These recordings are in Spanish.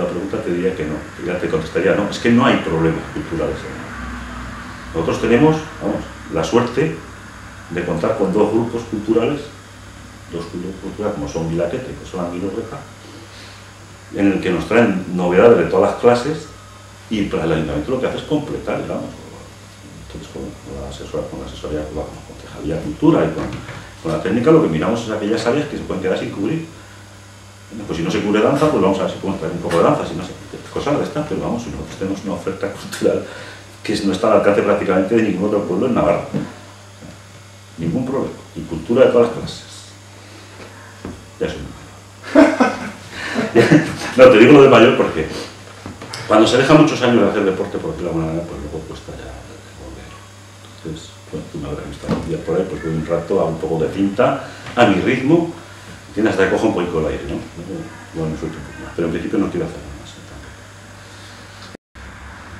segunda pregunta te diría que no, ya te contestaría no, es que no hay problemas culturales. Nosotros tenemos, vamos, la suerte de contar con dos grupos culturales como son Vilaquete, que son Anguilos Reja, en el que nos traen novedades de todas las clases y pues, el ayuntamiento lo que hace es completar, digamos. Entonces con la asesoría, con la Concejalía de Cultura y con la técnica lo que miramos es aquellas áreas que se pueden quedar sin cubrir. Pues si no se cubre danza, pues vamos a ver si podemos traer un poco de danza, si no sé, cosas de estas, pero vamos, si nosotros tenemos una oferta cultural que no está al alcance prácticamente de ningún otro pueblo en Navarra. Ningún problema. Y cultura de todas las clases. Ya soy muy mayor. No, te digo lo de mayor porque cuando se deja muchos años de hacer deporte, por decirlo de alguna manera, pues luego cuesta ya volver. Entonces, bueno, tú me habrás visto algún día por ahí, pues voy un rato a un poco de cinta, a mi ritmo, tiene hasta que cojo un poquito el aire, ¿no? Bueno, suelto un poco más, pero en principio no quiero hacer nada más.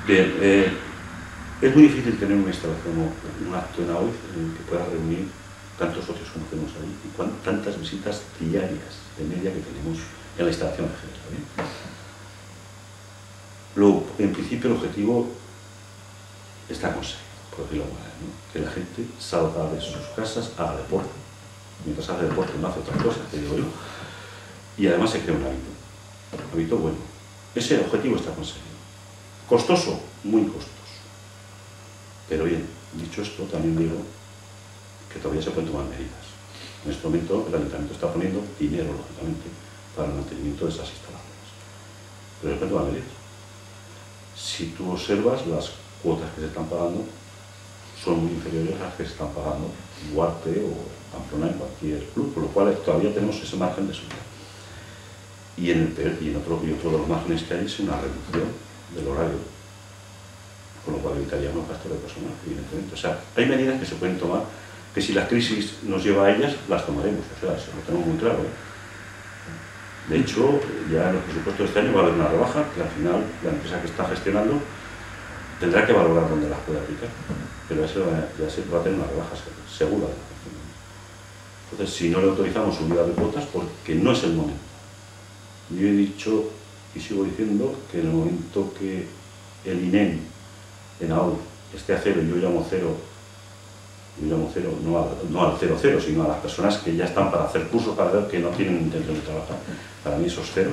Bien, es muy difícil tener una instalación o un acto en AOIF en el que pueda reunir tantos socios como tenemos ahí y tantas visitas diarias de media que tenemos en la instalación de género. Luego, en principio el objetivo está conseguido, por decirlo de alguna manera, ¿no? Que la gente salga de sus casas, haga deporte, mientras hace deporte no hace otra cosa, te digo yo, y además se crea un hábito bueno. Ese objetivo está conseguido. Costoso, muy costoso. Pero bien, dicho esto, también digo que todavía se pueden tomar medidas. En este momento el ayuntamiento está poniendo dinero, lógicamente, para el mantenimiento de esas instalaciones. Pero se pueden tomar medidas. Si tú observas, las cuotas que se están pagando son muy inferiores a las que se están pagando en Huarte o Pamplona en cualquier club, por lo cual todavía tenemos ese margen de subida. Y otro de los márgenes que hay es una reducción del horario, con lo cual evitaríamos gastos de personal, evidentemente. O sea, hay medidas que se pueden tomar, que si la crisis nos lleva a ellas, las tomaremos, o sea, eso lo tenemos muy claro, ¿eh? De hecho, ya en los presupuestos de este año va a haber una rebaja, que al final la empresa que está gestionando tendrá que valorar dónde las puede aplicar, pero ya se va a tener una rebaja segura de la gestión. Entonces, si no le autorizamos subida de cuotas, porque no es el momento. Yo he dicho y sigo diciendo que en el momento que el INEM en AOIF esté a cero, yo llamo cero no al 0,0, sino a las personas que ya están para hacer cursos, para ver que no tienen intención de trabajar. Para mí eso es cero,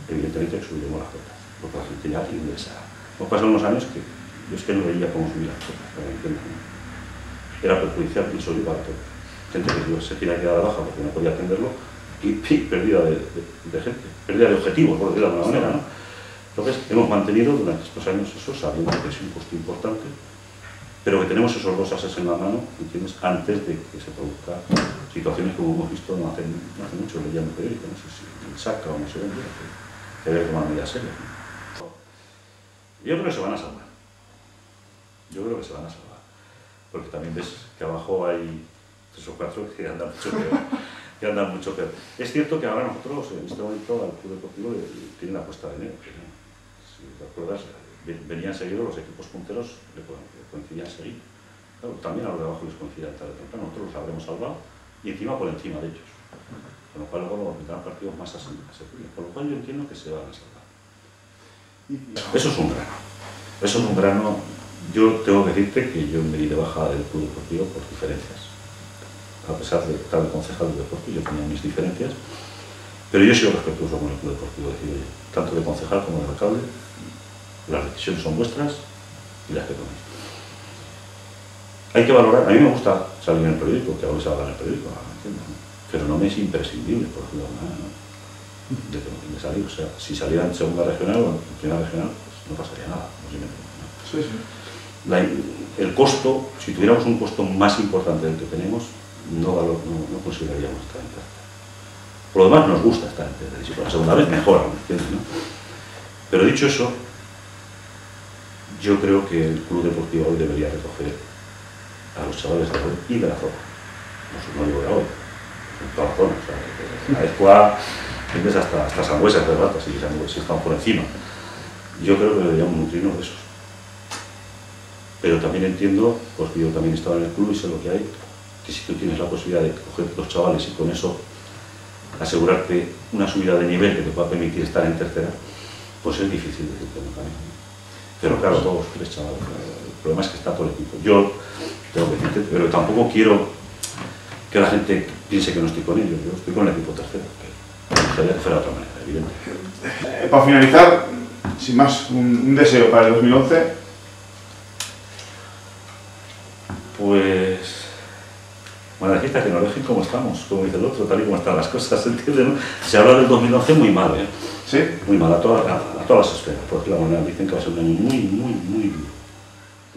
evidentemente subiremos las cuotas, porque la gente ya tiene esa. Hemos pasado unos años que yo es que no veía cómo subir las cuotas, para que entiendan, ¿no? Era perjudicial y solo para todos. Gente que se tiene que dar de baja porque no podía atenderlo y pérdida de gente, pérdida de objetivos, por decirlo de alguna manera, ¿no? Entonces, hemos mantenido durante estos años eso, sabiendo que es un costo importante, pero que tenemos esos dos ases en la mano, ¿entiendes?, antes de que se produzcan situaciones como hemos visto no hace mucho, leía en el periódico, no sé si en Saca o no sé dónde, que había que tomar medidas serias, ¿no? Yo creo que se van a salvar. Yo creo que se van a salvar. Porque también ves que abajo hay 3 o 4 que andan mucho peor. Es cierto que ahora nosotros, en este momento, al Club Deportivo tiene la puesta de enero. Si te acuerdas, venían seguidos los equipos punteros, le coincidían seguir. Claro, también a los de abajo les coincidían tarde o temprano. Nosotros los habremos salvado y encima por encima de ellos. Con lo cual luego vendrán partidos más asequibles. Por lo cual yo entiendo que se van a salvar. Eso es un grano. Eso es un grano. Yo tengo que decirte que yo me di de baja del Club Deportivo por diferencias. A pesar de estar de concejal del deporte, yo tenía mis diferencias, pero yo he sido respetuoso con el Club Deportivo, decir, tanto de concejal como de alcalde, las decisiones son vuestras y las que toméis. Hay que valorar, a mí me gusta salir en el periódico, que ahora se habla en el periódico, ¿no? Pero no me es imprescindible, por decirlo de alguna manera, ¿no? De salir, o sea, si saliera en segunda regional o en primera regional, pues no pasaría nada, ¿no? Sí, sí. El costo, si tuviéramos un costo más importante del que tenemos, no consideraríamos estar en tercera. Por lo demás nos gusta estar en tercera, y si por la segunda vez mejor, ¿entiendes, no? Pero dicho eso, yo creo que el Club Deportivo hoy debería recoger a los chavales de hoy y de la zona. No digo de hoy, en toda la zona, o sea, de la Escua, hasta Sangüesa, de Ratas, si están por encima. Yo creo que deberíamos nutrirnos de esos. Pero también entiendo, porque yo también estaba en el club y sé lo que hay, que si tú tienes la posibilidad de coger los chavales y con eso asegurarte una subida de nivel que te pueda permitir estar en tercera, pues es difícil decirte no también. Pero claro, todos tres chavales, el problema es que está todo el equipo. Yo tengo que decirte, pero tampoco quiero que la gente piense que no estoy con ellos. Yo estoy con el equipo tercero, que me gustaría que fuera de otra manera, evidente. Para finalizar, sin más, un deseo para el 2011. Pues... Bueno, la fiesta que nos dejen como estamos, como dice el otro, tal y como están las cosas, ¿entiendes? ¿No? Se habla del 2011 muy mal, ¿eh? ¿Sí? Muy mal, a todas las esferas, porque la moneda dicen que va a ser un año muy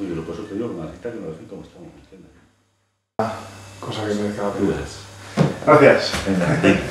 duro. Por eso te digo, la fiesta que nos dejen como estamos, ¿entiendes? Cosa que merezca la pena. Gracias. Gracias. Venga,